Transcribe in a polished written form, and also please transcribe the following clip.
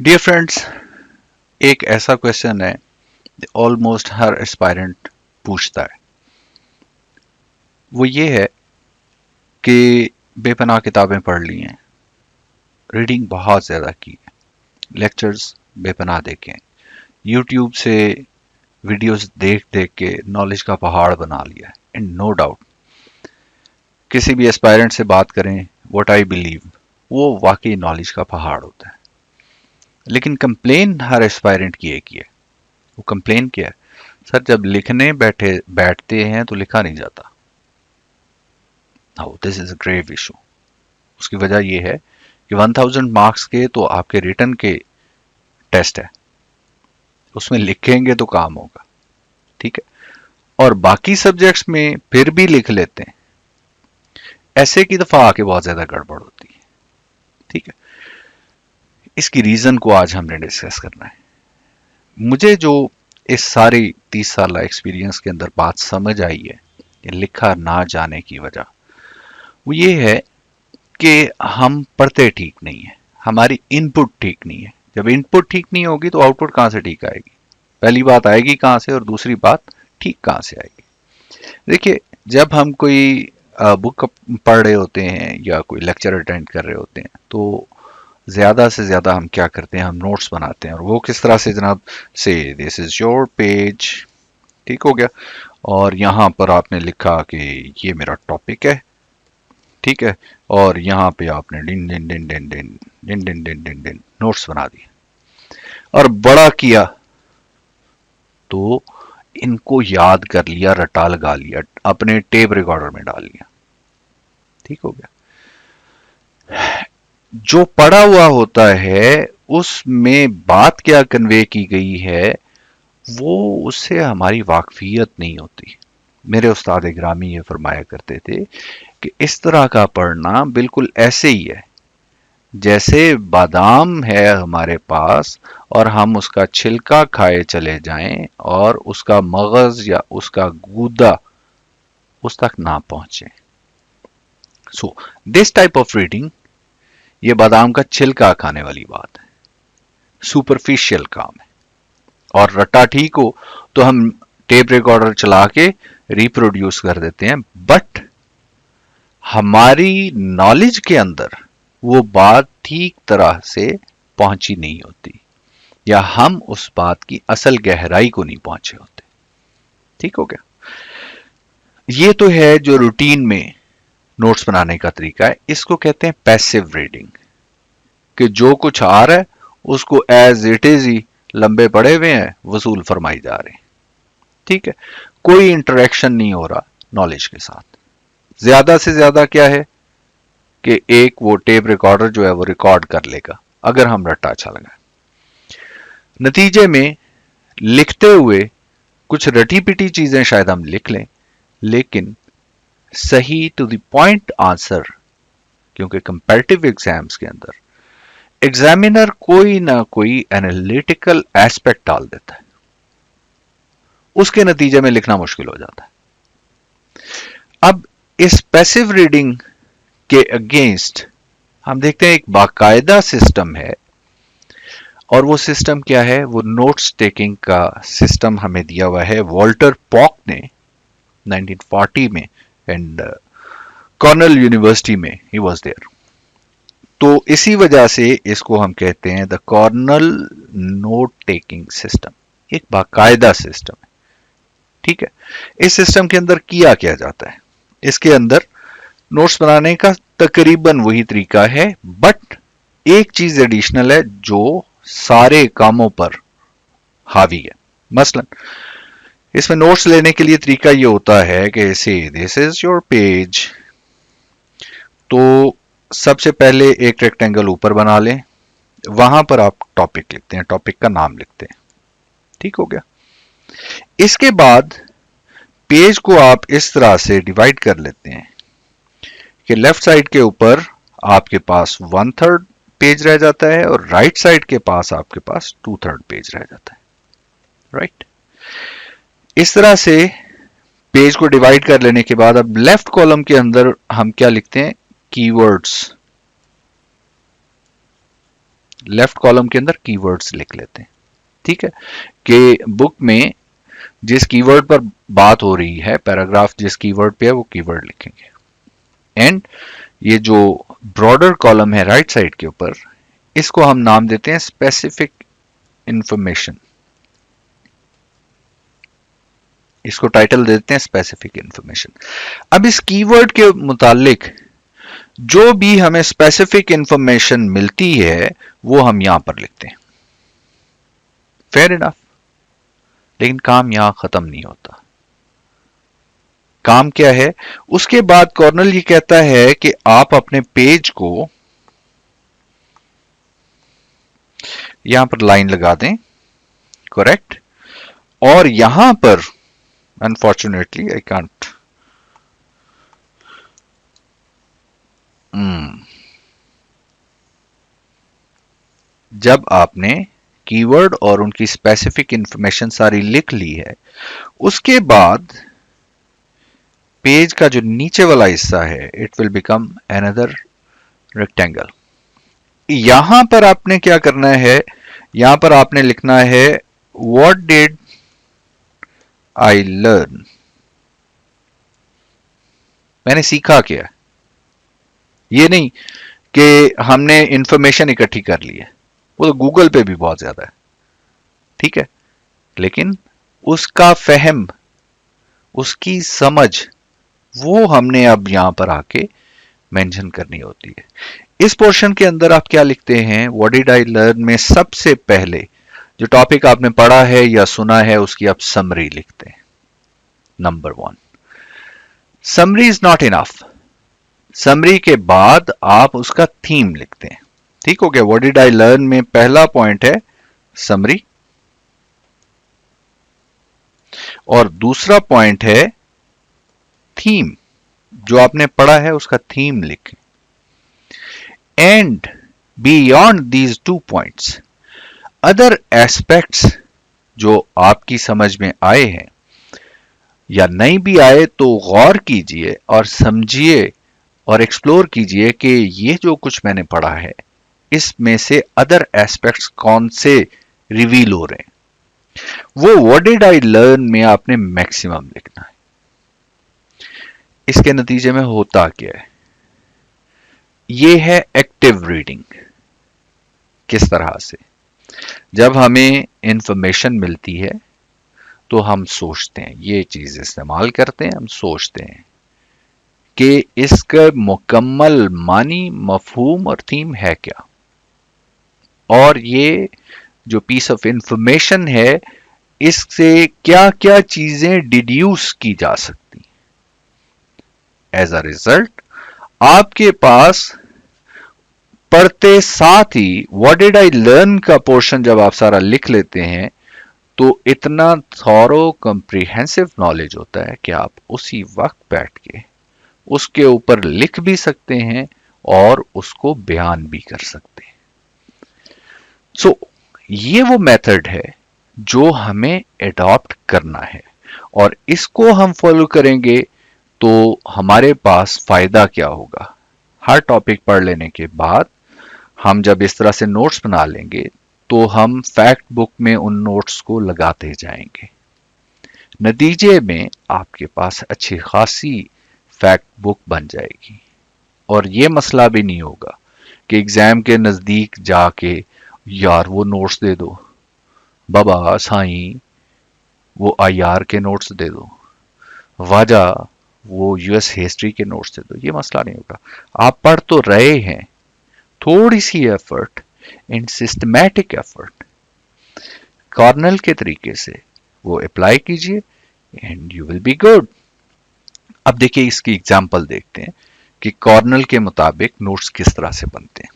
Dear friends, एक ऐसा question है ऑलमोस्ट हर एस्पायरेंट पूछता है। वो ये है कि बेपनाह किताबें पढ़ ली हैं, रीडिंग बहुत ज़्यादा की है, लेक्चर्स बेपनाह देखे हैं, यूट्यूब से वीडियोस देख देख के नॉलेज का पहाड़ बना लिया है। एंड नो डाउट किसी भी एस्पायरेंट से बात करें, व्हाट आई बिलीव, वो वाकई नॉलेज का पहाड़ होता है। लेकिन कंप्लेन हर एस्पायरेंट की एक ही है। वो कंप्लेन क्या है? सर, जब लिखने बैठते हैं तो लिखा नहीं जाता। Now this is a grave issue. उसकी वजह यह है कि 1000 मार्क्स के तो आपके रिटर्न के टेस्ट है, उसमें लिखेंगे तो काम होगा, ठीक है। और बाकी सब्जेक्ट्स में फिर भी लिख लेते हैं, ऐसे की दफा आके बहुत ज्यादा गड़बड़ होती है, ठीक है। इसकी रीजन को आज हमने डिस्कस करना है। मुझे जो इस सारी 30 साल एक्सपीरियंस के अंदर बात समझ आई है कि लिखा ना जाने की वजह वो ये है कि हम पढ़ते ठीक नहीं है, हमारी इनपुट ठीक नहीं है। जब इनपुट ठीक नहीं होगी तो आउटपुट कहां से ठीक आएगी? पहली बात आएगी कहां से, और दूसरी बात ठीक कहां से आएगी? देखिए, जब हम कोई बुक पढ़ रहे होते हैं या कोई लेक्चर अटेंड कर रहे होते हैं तो ज्यादा से ज्यादा हम क्या करते हैं, हम नोट्स बनाते हैं। और वो किस तरह से जनाब? से दिस इज योर पेज, ठीक हो गया, और यहाँ पर आपने लिखा कि ये मेरा टॉपिक है, ठीक है, और यहाँ पे आपने डिन डिन डिन डिन डिन डिन डिन डिन डिन डिन नोट्स बना दिए और बड़ा किया तो इनको याद कर लिया, रटा लगा लिया, अपने टेप रिकॉर्डर में डाल लिया, ठीक हो गया। जो पढ़ा हुआ होता है उसमें बात क्या कन्वे की गई है वो उससे हमारी वाकफियत नहीं होती। मेरे उस्ताद ग्रामी ये फरमाया करते थे कि इस तरह का पढ़ना बिल्कुल ऐसे ही है जैसे बादाम है हमारे पास और हम उसका छिलका खाए चले जाएं और उसका मगज या उसका गूदा उस तक ना पहुंचे। So this type of reading, ये बादाम का छिलका खाने वाली बात है, सुपरफिशियल काम है। और रट्टा ठीक हो तो हम टेप रिकॉर्डर चला के रिप्रोड्यूस कर देते हैं, बट हमारी नॉलेज के अंदर वो बात ठीक तरह से पहुंची नहीं होती या हम उस बात की असल गहराई को नहीं पहुंचे होते, ठीक हो गया। ये तो है जो रूटीन में नोट्स बनाने का तरीका है। इसको कहते हैं पैसिव रीडिंग, कि जो कुछ आ रहा है उसको एज इट इज ही लंबे पड़े हुए हैं वसूल फरमाई जा रहे हैं, ठीक है। कोई इंटरेक्शन नहीं हो रहा नॉलेज के साथ। ज्यादा से ज्यादा क्या है कि एक वो टेप रिकॉर्डर जो है वो रिकॉर्ड कर लेगा अगर हम रट्टा अच्छा लगा। नतीजे में लिखते हुए कुछ रटी पिटी चीजें शायद हम लिख लें, लेकिन सही टू द पॉइंट आंसर, क्योंकि कंपैरेटिव एग्जाम्स के अंदर एग्जामिनर कोई ना कोई एनालिटिकल एस्पेक्ट डाल देता है, उसके नतीजे में लिखना मुश्किल हो जाता है। अब इस पैसिव रीडिंग के अगेंस्ट हम देखते हैं एक बाकायदा सिस्टम है, और वो सिस्टम क्या है? वो नोट्स टेकिंग का सिस्टम हमें दिया हुआ है वॉल्टर पॉक ने 1940 में, एंड कॉर्नेल यूनिवर्सिटी में ही वाज देयर। तो इसी वजह से इसको हम कहते हैं the Cornell note taking system, एक बाकायदा सिस्टम है, ठीक है। इस सिस्टम के अंदर किया क्या जाता है? इसके अंदर नोट्स बनाने का तकरीबन वही तरीका है, बट एक चीज एडिशनल है जो सारे कामों पर हावी है। मसलन इसमें नोट्स लेने के लिए तरीका ये होता है कि से दिस इज योर पेज, तो सबसे पहले एक रेक्टेंगल ऊपर बना लें, वहां पर आप टॉपिक लिखते हैं, टॉपिक का नाम लिखते हैं, ठीक हो गया। इसके बाद पेज को आप इस तरह से डिवाइड कर लेते हैं कि लेफ्ट साइड के ऊपर आपके पास 1/3 पेज रह जाता है और राइट साइड के पास आपके पास 2/3 पेज रह जाता है, राइट। इस तरह से पेज को डिवाइड कर लेने के बाद अब लेफ्ट कॉलम के अंदर हम क्या लिखते हैं? कीवर्ड्स, लेफ्ट कॉलम के अंदर कीवर्ड्स लिख लेते हैं, ठीक है, कि बुक में जिस कीवर्ड पर बात हो रही है, पैराग्राफ जिस कीवर्ड पे है वो कीवर्ड लिखेंगे। एंड ये जो ब्रॉडर कॉलम है राइट साइड के ऊपर, इसको हम नाम देते हैं स्पेसिफिक इंफॉर्मेशन, इसको टाइटल देते हैं स्पेसिफिक इंफॉर्मेशन। अब इस कीवर्ड के मुतालिक जो भी हमें स्पेसिफिक इंफॉर्मेशन मिलती है वो हम यहां पर लिखते हैं, फेयर इनफ। लेकिन काम यहां खत्म नहीं होता। काम क्या है? उसके बाद कॉर्नल ये कहता है कि आप अपने पेज को यहां पर लाइन लगा दें, करेक्ट, और यहां पर अनफॉर्चुनेटली आई कांट, जब आपने कीवर्ड और उनकी स्पेसिफिक इंफॉर्मेशन सारी लिख ली है, उसके बाद पेज का जो नीचे वाला हिस्सा है it will become another rectangle. यहां पर आपने क्या करना है? यहां पर आपने लिखना है व्हाट डिड आई लर्न, मैंने सीखा क्या। ये नहीं कि हमने इंफॉर्मेशन इकट्ठी कर ली है, वो तो गूगल पे भी बहुत ज्यादा है, ठीक है, लेकिन उसका फहम, उसकी समझ, वो हमने अब यहां पर आके मेंशन करनी होती है। इस पोर्शन के अंदर आप क्या लिखते हैं? व्हाट डिड आई लर्न में सबसे पहले जो टॉपिक आपने पढ़ा है या सुना है उसकी आप समरी लिखते हैं। Number 1, summary is not enough. Summary के बाद आप उसका थीम लिखते हैं, ठीक हो गया। व्हाट डिड आई लर्न में पहला पॉइंट है समरी, और दूसरा पॉइंट है थीम, जो आपने पढ़ा है उसका थीम लिखें। And beyond these 2 points other aspects जो आपकी समझ में आए हैं या नहीं भी आए तो गौर कीजिए और समझिए और एक्सप्लोर कीजिए कि ये जो कुछ मैंने पढ़ा है इसमें से अदर एस्पेक्ट्स कौन से रिवील हो रहे हैं। वो व्हाट डिड आई लर्न में आपने मैक्सिमम लिखना है। इसके नतीजे में होता क्या है? ये है एक्टिव रीडिंग। किस तरह से? जब हमें इंफॉर्मेशन मिलती है तो हम सोचते हैं, ये चीज इस्तेमाल करते हैं, हम सोचते हैं कि इसका मुकम्मल मानी, मफहूम और थीम है क्या, और ये जो पीस ऑफ इंफॉर्मेशन है इससे क्या क्या चीजें डिड्यूस की जा सकती। एज अ रिजल्ट आपके पास पढ़ते साथ ही व्हाट डिड आई लर्न का पोर्शन जब आप सारा लिख लेते हैं तो इतना थॉरो कॉम्प्रिहेंसिव नॉलेज होता है कि आप उसी वक्त बैठ के उसके ऊपर लिख भी सकते हैं और उसको बयान भी कर सकते हैं। सो ये वो मेथड है जो हमें एडॉप्ट करना है, और इसको हम फॉलो करेंगे तो हमारे पास फायदा क्या होगा? हर टॉपिक पढ़ लेने के बाद हम जब इस तरह से नोट्स बना लेंगे तो हम फैक्ट बुक में उन नोट्स को लगाते जाएंगे। नतीजे में आपके पास अच्छी खासी फैक्ट बुक बन जाएगी, और ये मसला भी नहीं होगा कि एग्जाम के नजदीक जाके यार वो नोट्स दे दो, बाबा साईं वो आईआर के नोट्स दे दो, वाजा वो यूएस हिस्ट्री के नोट्स दे दो। ये मसला नहीं होगा। आप पढ़ तो रहे हैं, थोड़ी सी effort and systematic effort Cornell के तरीके से वो अप्लाई कीजिए and you will be good. अब देखिए इसकी एग्जांपल देखते हैं कि कॉर्नल के मुताबिक नोट्स किस तरह से बनते हैं।